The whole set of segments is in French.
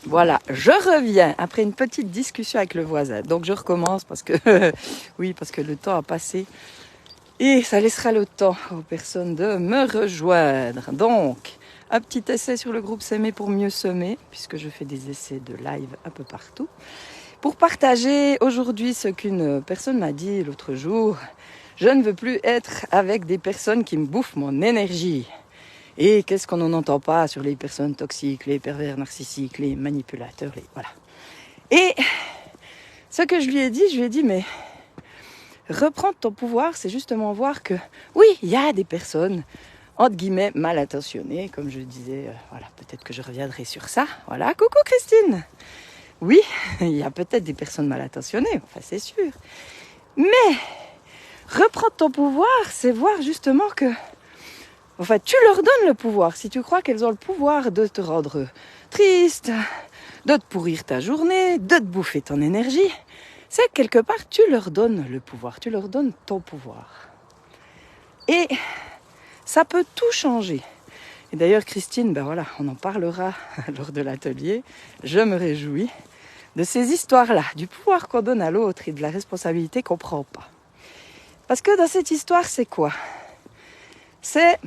Voilà, je reviens après une petite discussion avec le voisin. Donc je recommence parce que oui, parce que le temps a passé et ça laissera le temps aux personnes de me rejoindre. Donc, un petit essai sur le groupe S'aimer pour mieux semer, puisque je fais des essais de live un peu partout. Pour partager aujourd'hui ce qu'une personne m'a dit l'autre jour, je ne veux plus être avec des personnes qui me bouffent mon énergie. Et qu'est-ce qu'on n'en entend pas sur les personnes toxiques, les pervers narcissiques, les manipulateurs, voilà. Et ce que je lui ai dit, mais reprendre ton pouvoir, c'est justement voir que, oui, il y a des personnes, entre guillemets, mal intentionnées, comme je disais, voilà, peut-être que je reviendrai sur ça. Voilà, coucou Christine. Oui, il y a peut-être des personnes mal intentionnées, enfin c'est sûr. Mais reprendre ton pouvoir, c'est voir justement que enfin, tu leur donnes le pouvoir. Si tu crois qu'elles ont le pouvoir de te rendre triste, de te pourrir ta journée, de te bouffer ton énergie, c'est que quelque part, tu leur donnes le pouvoir. Tu leur donnes ton pouvoir. Et ça peut tout changer. Et d'ailleurs, Christine, ben voilà, on en parlera lors de l'atelier. Je me réjouis de ces histoires-là, du pouvoir qu'on donne à l'autre et de la responsabilité qu'on ne prend pas. Parce que dans cette histoire, c'est quoi ? C'est...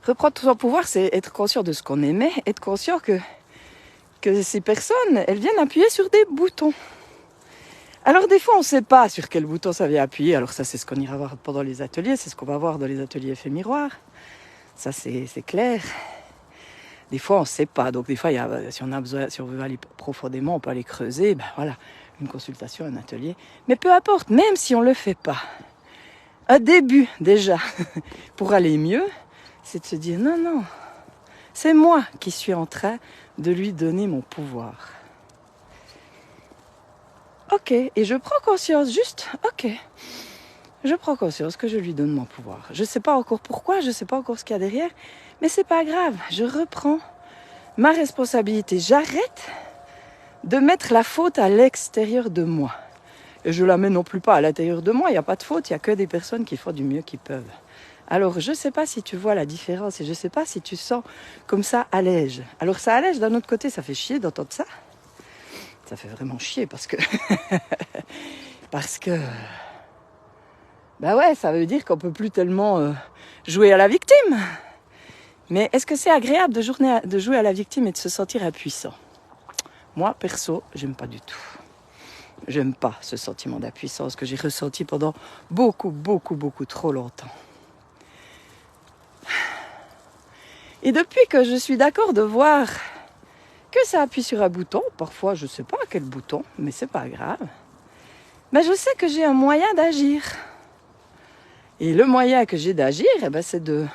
Reprendre son pouvoir, c'est être conscient de ce qu'on aimait, être conscient que ces personnes, elles viennent appuyer sur des boutons. Alors des fois, on ne sait pas sur quel bouton ça vient appuyer. Alors ça, c'est ce qu'on ira voir pendant les ateliers, c'est ce qu'on va voir dans les ateliers effets miroirs. Ça, c'est clair. Des fois, on ne sait pas. Donc des fois, si on veut aller profondément, on peut aller creuser. Ben voilà, une consultation, un atelier. Mais peu importe, même si on ne le fait pas, un début déjà, pour aller mieux, c'est de se dire non, c'est moi qui suis en train de lui donner mon pouvoir. Ok, et je prends conscience, je prends conscience que je lui donne mon pouvoir. Je ne sais pas encore pourquoi, je ne sais pas encore ce qu'il y a derrière, mais c'est pas grave, je reprends ma responsabilité. J'arrête de mettre la faute à l'extérieur de moi. Et je la mets non plus pas à l'intérieur de moi, il n'y a pas de faute, il n'y a que des personnes qui font du mieux qu'ils peuvent. Alors, je ne sais pas si tu vois la différence et je ne sais pas si tu sens comme ça allège. Alors, ça allège, d'un autre côté, ça fait chier d'entendre ça. Ça fait vraiment chier parce que... bah ouais, ça veut dire qu'on ne peut plus tellement jouer à la victime. Mais est-ce que c'est agréable de jouer à la victime et de se sentir impuissant ? Moi, perso, j'aime pas du tout. J'aime pas ce sentiment d'impuissance que j'ai ressenti pendant beaucoup trop longtemps. Et depuis que je suis d'accord de voir que ça appuie sur un bouton, parfois je ne sais pas quel bouton, mais c'est pas grave, mais je sais que j'ai un moyen d'agir. Et le moyen que j'ai d'agir, c'est de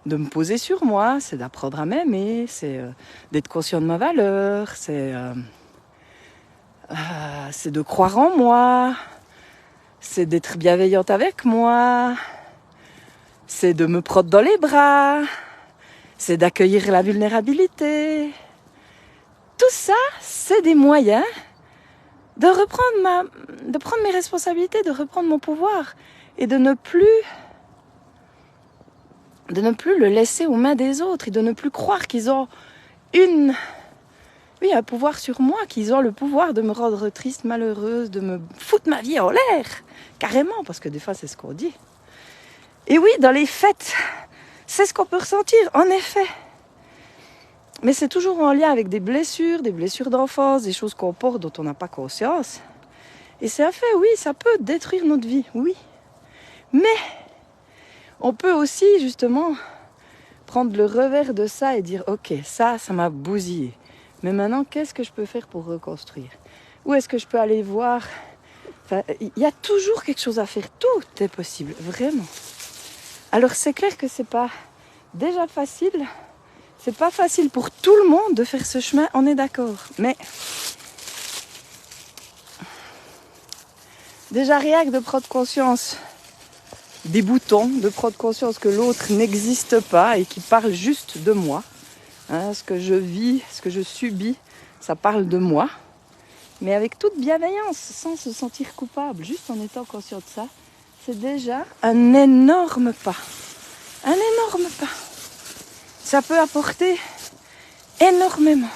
me poser sur moi, c'est d'apprendre à m'aimer, c'est d'être conscient de ma valeur, c'est de croire en moi, c'est d'être bienveillante avec moi, c'est de me prendre dans les bras, c'est d'accueillir la vulnérabilité. Tout ça, c'est des moyens de prendre mes responsabilités, de reprendre mon pouvoir et de ne plus le laisser aux mains des autres et de ne plus croire qu'ils ont un pouvoir sur moi, qu'ils ont le pouvoir de me rendre triste, malheureuse, de me foutre ma vie en l'air, carrément, parce que des fois c'est ce qu'on dit. Et oui, dans les fêtes, c'est ce qu'on peut ressentir, en effet. Mais c'est toujours en lien avec des blessures d'enfance, des choses qu'on porte dont on n'a pas conscience. Et c'est un fait, oui, ça peut détruire notre vie, oui. Mais on peut aussi, justement, prendre le revers de ça et dire, ok, ça m'a bousillé. Mais maintenant, qu'est-ce que je peux faire pour reconstruire ? Où est-ce que je peux aller voir ? Enfin, il y a toujours quelque chose à faire, tout est possible, vraiment. Alors c'est clair que c'est pas déjà facile, c'est pas facile pour tout le monde de faire ce chemin, on est d'accord. Mais déjà rien que de prendre conscience des boutons, de prendre conscience que l'autre n'existe pas et qui parle juste de moi. Ce que je vis, ce que je subis, ça parle de moi. Mais avec toute bienveillance, sans se sentir coupable, juste en étant conscient de ça, c'est déjà un énorme pas. Un énorme pas. ça peut apporter énormément.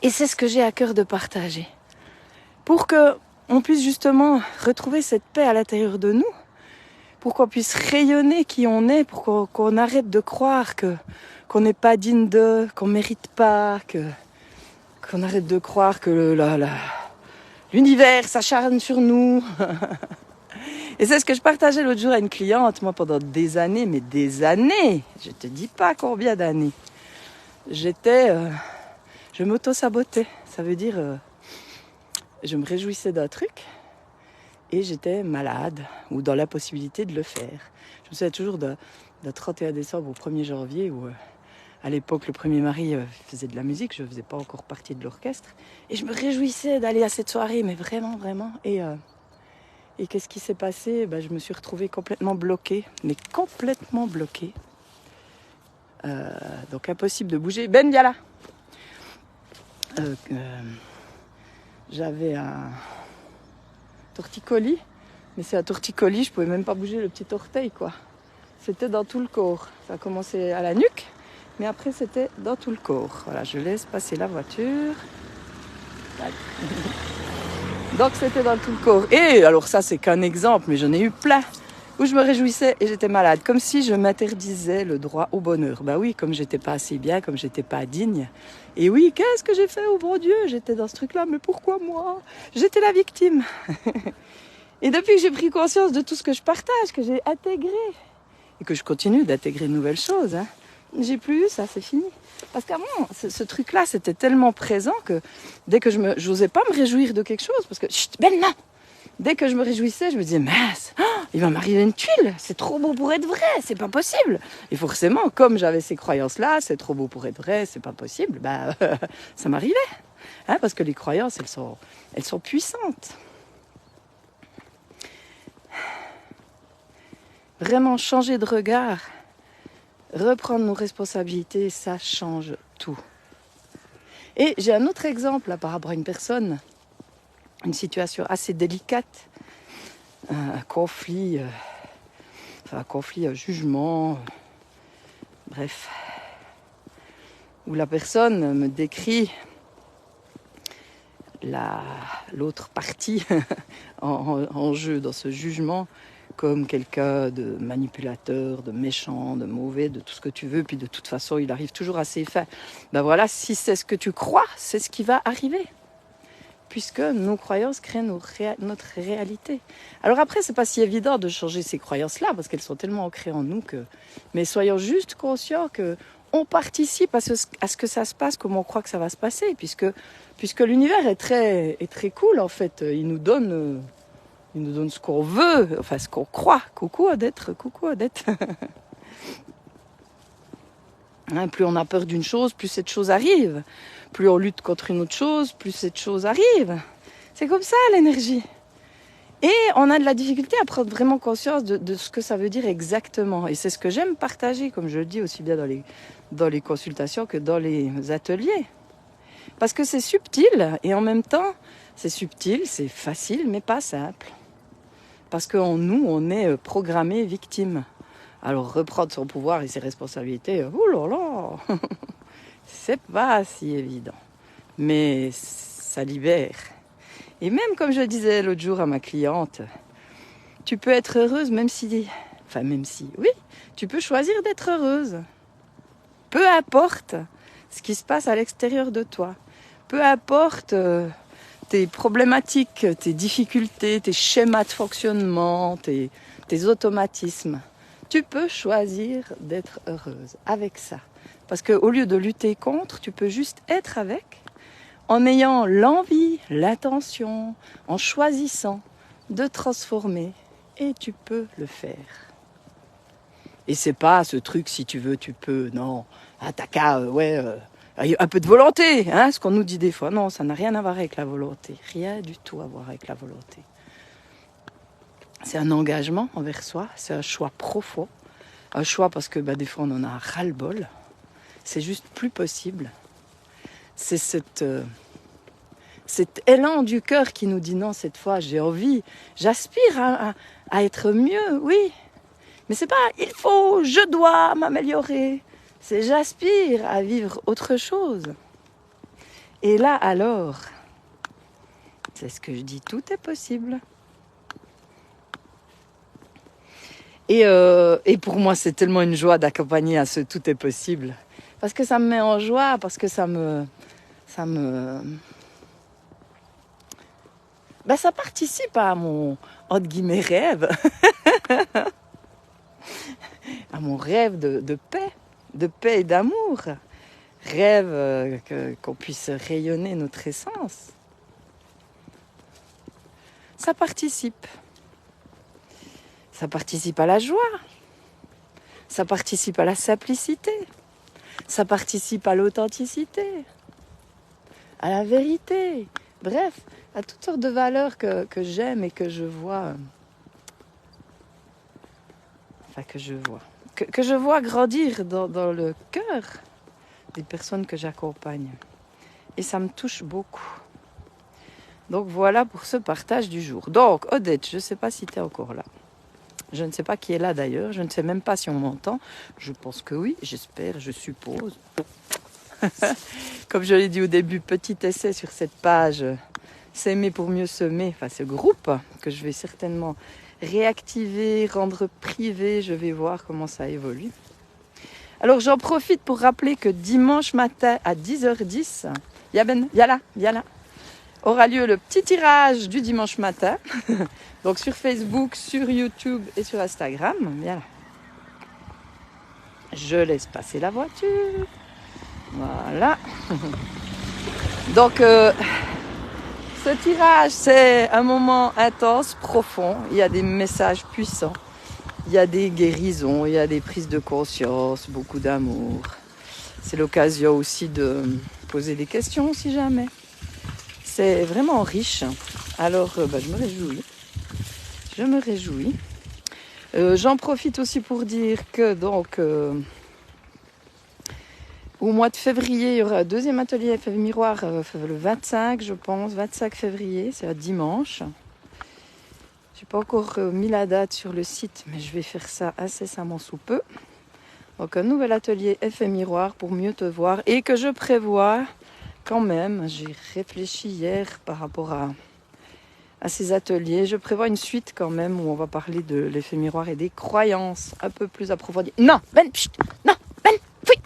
Et c'est ce que j'ai à cœur de partager. Pour qu'on puisse justement retrouver cette paix à l'intérieur de nous, pour qu'on puisse rayonner qui on est, pour qu'on arrête de croire qu'on n'est pas digne d'eux, qu'on ne mérite pas, qu'on arrête de croire que l'univers s'acharne sur nous. Et c'est ce que je partageais l'autre jour à une cliente, moi pendant des années, mais des années, je te dis pas combien d'années, je m'auto-sabotais, ça veut dire, je me réjouissais d'un truc et j'étais malade ou dans l'impossibilité de le faire. Je me souviens toujours de 31 décembre au 1er janvier où à l'époque le premier mari faisait de la musique, je ne faisais pas encore partie de l'orchestre et je me réjouissais d'aller à cette soirée, mais vraiment, vraiment. Et qu'est-ce qui s'est passé ? Je me suis retrouvée complètement bloquée, mais complètement bloquée. Donc impossible de bouger. Ben, viens là. J'avais un torticolis, mais c'est un torticolis, je pouvais même pas bouger le petit orteil, quoi. C'était dans tout le corps. Ça a commencé à la nuque, mais après c'était dans tout le corps. Voilà, je laisse passer la voiture. Donc c'était dans tout le corps. Et alors ça c'est qu'un exemple, mais j'en ai eu plein où je me réjouissais et j'étais malade, comme si je m'interdisais le droit au bonheur. Oui, comme j'étais pas assez bien, comme j'étais pas digne. Et oui, qu'est-ce que j'ai fait, oh bon Dieu, j'étais dans ce truc-là, mais pourquoi moi ? J'étais la victime. Et depuis que j'ai pris conscience de tout ce que je partage, que j'ai intégré, et que je continue d'intégrer de nouvelles choses, j'ai plus eu ça, c'est fini. Parce qu'avant, ce truc-là, c'était tellement présent que dès que j'osais pas me réjouir de quelque chose, parce que, chut, ben non ! Dès que je me réjouissais, je me disais, mince, il va m'arriver une tuile, c'est trop beau pour être vrai, c'est pas possible. Et forcément, comme j'avais ces croyances-là, c'est trop beau pour être vrai, c'est pas possible, ça m'arrivait. Parce que les croyances, elles sont puissantes. Vraiment changer de regard, reprendre nos responsabilités, ça change tout. Et j'ai un autre exemple là, par rapport à une personne, une situation assez délicate, un conflit, un jugement, bref, où la personne me décrit l'autre partie en jeu dans ce jugement comme quelqu'un de manipulateur, de méchant, de mauvais, de tout ce que tu veux, puis de toute façon il arrive toujours à ses fins. Voilà, si c'est ce que tu crois, c'est ce qui va arriver. Puisque nos croyances créent notre réalité. Alors après, c'est pas si évident de changer ces croyances-là, parce qu'elles sont tellement ancrées en nous que... Mais soyons juste conscients qu'on participe à ce que ça se passe comme on croit que ça va se passer, puisque l'univers est très cool, en fait. Il nous donne ce qu'on veut, enfin ce qu'on croit. Coucou Odette. Plus on a peur d'une chose, plus cette chose arrive. Plus on lutte contre une autre chose, plus cette chose arrive. C'est comme ça l'énergie. Et on a de la difficulté à prendre vraiment conscience de ce que ça veut dire exactement. Et c'est ce que j'aime partager, comme je le dis aussi bien dans les consultations que dans les ateliers. Parce que c'est subtil et en même temps, c'est subtil, c'est facile, mais pas simple. Parce qu'en nous, on est programmé victime. Alors reprendre son pouvoir et ses responsabilités, oh là là, c'est pas si évident. Mais ça libère. Et même comme je disais l'autre jour à ma cliente, tu peux être heureuse oui, tu peux choisir d'être heureuse. Peu importe ce qui se passe à l'extérieur de toi. Peu importe tes problématiques, tes difficultés, tes schémas de fonctionnement, tes automatismes. Tu peux choisir d'être heureuse avec ça. Parce qu'au lieu de lutter contre, tu peux juste être avec, en ayant l'envie, l'intention, en choisissant de transformer. Et tu peux le faire. Et c'est pas ce truc, si tu veux, tu peux. Non, t'as qu'à, un peu de volonté, ce qu'on nous dit des fois. Non, ça n'a rien à voir avec la volonté. Rien du tout à voir avec la volonté. C'est un engagement envers soi, c'est un choix profond. Un choix parce que des fois on en a ras-le-bol. C'est juste plus possible. C'est cet élan du cœur qui nous dit non, cette fois j'ai envie, j'aspire à être mieux, oui. Mais c'est pas il faut, je dois m'améliorer. C'est j'aspire à vivre autre chose. Et là alors, c'est ce que je dis, tout est possible. Et pour moi, c'est tellement une joie d'accompagner à ce tout est possible. Parce que ça me met en joie, parce que ça participe à mon, entre guillemets, rêve. À mon rêve de paix et d'amour. Rêve qu'on puisse rayonner notre essence. Ça participe. Ça participe à la joie. Ça participe à la simplicité. Ça participe à l'authenticité. À la vérité. Bref, à toutes sortes de valeurs que j'aime et que je vois. Enfin, que je vois. Que je vois grandir dans le cœur des personnes que j'accompagne. Et ça me touche beaucoup. Donc voilà pour ce partage du jour. Donc Odette, je ne sais pas si tu es encore là. Je ne sais pas qui est là d'ailleurs. Je ne sais même pas si on m'entend. Je pense que oui, j'espère, je suppose. Comme je l'ai dit au début, petit essai sur cette page S'aimer pour mieux semer, enfin ce groupe que je vais certainement réactiver, rendre privé. Je vais voir comment ça évolue. Alors j'en profite pour rappeler que dimanche matin à 10h10, viens là, aura lieu le petit tirage du dimanche matin. Donc sur Facebook, sur YouTube et sur Instagram. Viens là. Je laisse passer la voiture. Voilà. Donc ce tirage, c'est un moment intense, profond. Il y a des messages puissants. Il y a des guérisons, il y a des prises de conscience, beaucoup d'amour. C'est l'occasion aussi de poser des questions si jamais. C'est vraiment riche. Alors, je me réjouis. J'en profite aussi pour dire que donc au mois de février, il y aura un deuxième atelier Effet Miroir le 25, je pense, 25 février, c'est un dimanche. Je n'ai pas encore mis la date sur le site, mais je vais faire ça incessamment sous peu. Donc un nouvel atelier Effet Miroir pour mieux te voir et que je prévois quand même, j'ai réfléchi hier par rapport à ces ateliers, je prévois une suite quand même où on va parler de l'effet miroir et des croyances un peu plus approfondies. Non, Ben, chut, non, Ben, fouille,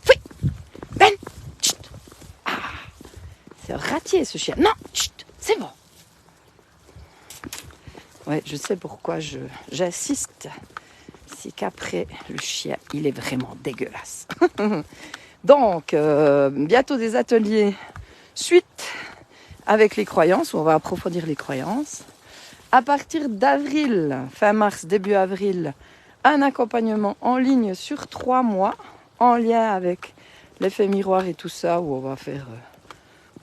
Ben, chut. Ah, c'est un ratier ce chien. Non, chut, c'est bon. Ouais, je sais pourquoi j'insiste. C'est qu'après, le chien, il est vraiment dégueulasse. Donc, bientôt des ateliers suite avec les croyances, où on va approfondir les croyances. À partir d'avril, fin mars, début avril, un accompagnement en ligne sur 3 mois, en lien avec l'effet miroir et tout ça, où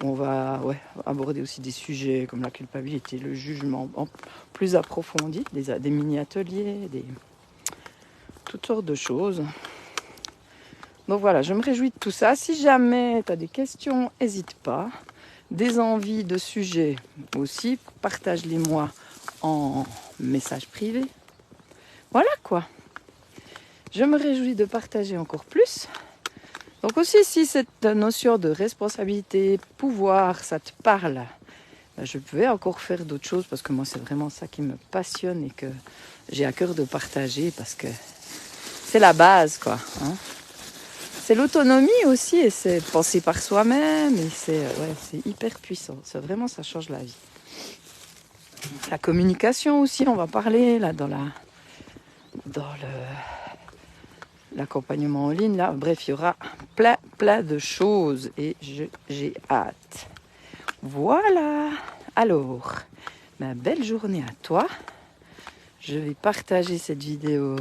on va aborder aussi des sujets comme la culpabilité, le jugement en plus approfondi, des mini-ateliers, toutes sortes de choses. Donc voilà, je me réjouis de tout ça. Si jamais tu as des questions, n'hésite pas. Des envies de sujets aussi, partage-les moi en message privé. Voilà quoi. Je me réjouis de partager encore plus. Donc aussi, si cette notion de responsabilité, pouvoir, ça te parle, je vais encore faire d'autres choses parce que moi, c'est vraiment ça qui me passionne et que j'ai à cœur de partager parce que c'est la base, quoi. Hein. C'est l'autonomie aussi et c'est penser par soi-même et c'est hyper puissant. C'est vraiment, ça change la vie. La communication aussi, on va parler là dans l'accompagnement en ligne. Là. Bref, il y aura plein de choses et j'ai hâte. Voilà. Alors, ma belle journée à toi. Je vais partager cette vidéo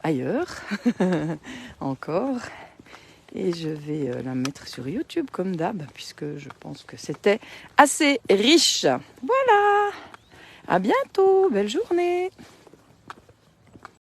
ailleurs encore. Et je vais la mettre sur YouTube comme d'hab, puisque je pense que c'était assez riche. Voilà. À bientôt. Belle journée.